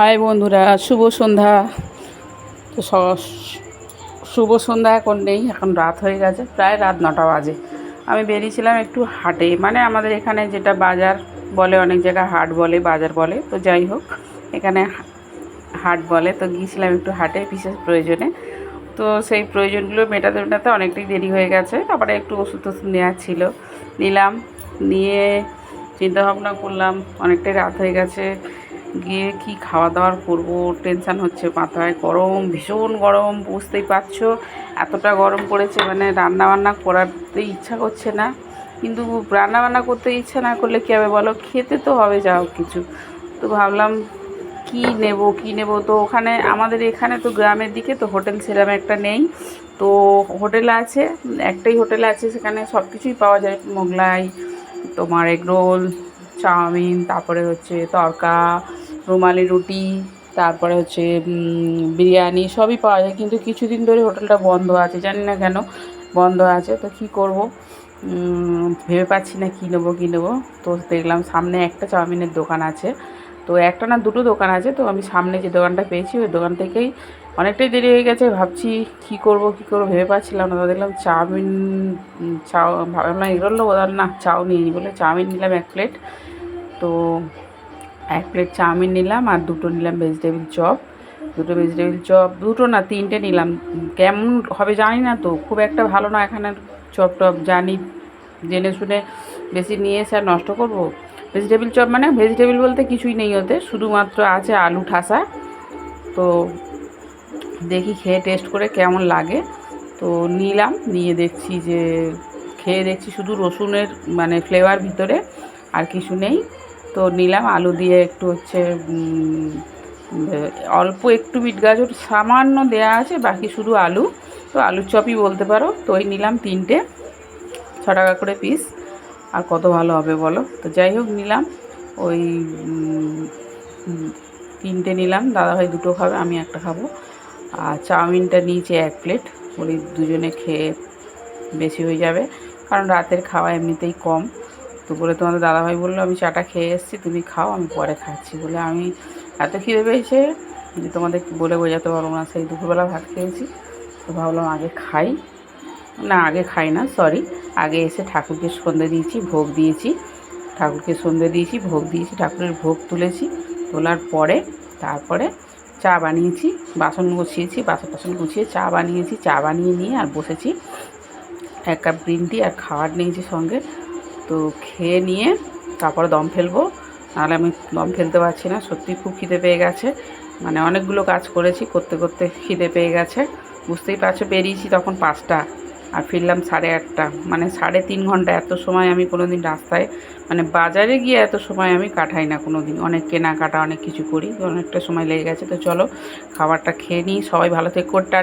High বন্ধুরা, শুভ সন্ধ্যা। তো শুভ সন্ধ্যা এখন নেই, এখন রাত হয়ে গেছে, প্রায় রাত 9টা বাজে। আমি বেরিয়েছিলাম একটু হাটে, মানে আমাদের এখানে যেটা বাজার বলে, অনেক জায়গায় হাট বলে, বাজার বলে, তো যাই হোক এখানে হাট বলে। তো গিয়েছিলাম একটু হাটে বিশেষ প্রয়োজনে। তো সেই প্রয়োজনগুলো মেটাতে মেটাতে অনেকটাই দেরি হয়ে গেছে। তারপরে একটু ওষুধ টষুধ নেওয়ার ছিল, নিলাম। নিয়ে চিন্তাভাবনা করলাম, অনেকটাই রাত হয়ে গেছে, গিয়ে কি খাওয়া দাওয়ার করবো, টেনশান হচ্ছে মাথায়। গরম, ভীষণ গরম, বুঝতেই পারছো। এতটা গরম পড়েছে, মানে রান্নাবান্না করাতে ইচ্ছা করছে না। কিন্তু রান্নাবান্না করতে ইচ্ছা না করলে কী হবে বলো, খেতে তো হবে যা হোক কিছু। তো ভাবলাম কী নেব। তো ওখানে আমাদের এখানে তো গ্রামের দিকে তো হোটেল সেরকম একটা নেই। তো হোটেল আছে, একটাই হোটেল আছে, সেখানে সব কিছুই পাওয়া যায়। মোগলাই, তোমার এগরোল, চাউমিন, তারপরে হচ্ছে তড়কা, রুমালি রুটি, তারপরে হচ্ছে বিরিয়ানি, সবই পাওয়া যায়। কিন্তু কিছুদিন ধরে হোটেলটা বন্ধ আছে, জানি না কেন বন্ধ আছে। তো কী করব, ভেবে পাচ্ছি না কী নেবো। তো দেখলাম সামনে একটা চাউমিনের দোকান আছে। তো একটা না দুটো দোকান আছে, তো আমি সামনে যে দোকানটা পেয়েছি ওই দোকান থেকেই, অনেকটাই দেরি হয়ে গেছে, ভাবছি কী করব ভেবে পাচ্ছিলাম না। তো দেখলাম চাউমিন, ভাবলাম এগরোল নেবো, না চাউ নিই বলে চাউমিন নিলাম 1 প্লেট। তো 1 প্লেট চাউমিন নিলাম, আর দুটো নিলাম ভেজিটেবিল চপ। দুটো না 3টে নিলাম। কেমন হবে জানি না, তো খুব একটা ভালো না এখানের চপ টপ, জানি জেনে শুনে বেশি নিয়ে এসে আর নষ্ট করব। ভেজিটেবিল চপ মানে ভেজিটেবিল বলতে কিছুই নেই ওতে, শুধুমাত্র আছে আলু ঠাসা। তো দেখি খেয়ে টেস্ট করে কেমন লাগে। তো নিলাম, নিয়ে দেখছি যে খেয়ে দেখছি শুধু রসুনের মানে ফ্লেভার ভিতরে, আর কিছু নেই। তো নিলাম আলু দিয়ে, একটু হচ্ছে অল্প একটু বিট গাজর সামান্য দেয়া আছে, বাকি শুধু আলু। তো আলুর চপই বলতে পারো। তো ওই নিলাম 3টে, 6 টাকা করে পিস। আর কত ভালো হবে বলো। তো যাই হোক নিলাম ওই 3টে নিলাম, দাদাভাই দুটো খাবে, আমি একটা খাবো। আর চাউমিনটা নিয়েছি 1 প্লেট, ওই দুজনে খেয়ে বেশি হয়ে যাবে, কারণ রাতের খাওয়া এমনিতেই কম। তো বলে তোমাদের দাদাভাই বললো আমি চাটা খেয়ে এসেছি, তুমি খাও, আমি পরে খাচ্ছি। বলে আমি এত খিদে পেয়েছে যে তোমাদের বলে বোঝাতে পারবো না। সেই দুপুরবেলা ভাত খেয়েছি, তো ভাবলাম আগে খাই। না, আগে খাই না, সরি, আগে এসে ঠাকুরকে সন্ধে দিয়েছি, ভোগ দিয়েছি। ঠাকুরের ভোগ তুলেছি। তোলার পরে তারপরে চা বানিয়েছি, বাসন গুছিয়ে চা বানিয়ে নিয়ে আর বসেছি। 1 কাপ গ্রিন টি আর খাবার নিয়েছি সঙ্গে। তো খেয়ে নিয়ে তারপরে দম ফেলবো, নাহলে আমি দম ফেলতে পারছি না। সত্যি খুব খিদে পেয়ে গেছে, মানে অনেকগুলো কাজ করেছি, করতে করতে খিদে পেয়ে গেছে। বুঝতেই পারছো, বেরিয়েছি তখন 5টা আর ফিরলাম 8:30, মানে 3.5 ঘন্টা। এত সময় আমি কোনো দিন রাস্তায়, মানে বাজারে গিয়ে এত সময় আমি কাটাই না কোনো দিন। অনেক কেনাকাটা, অনেক কিছু করি, অনেকটা সময় লেগে গেছে। তো চলো খাবারটা খেয়ে নিই, সবাই ভালো থেকো, টাটা।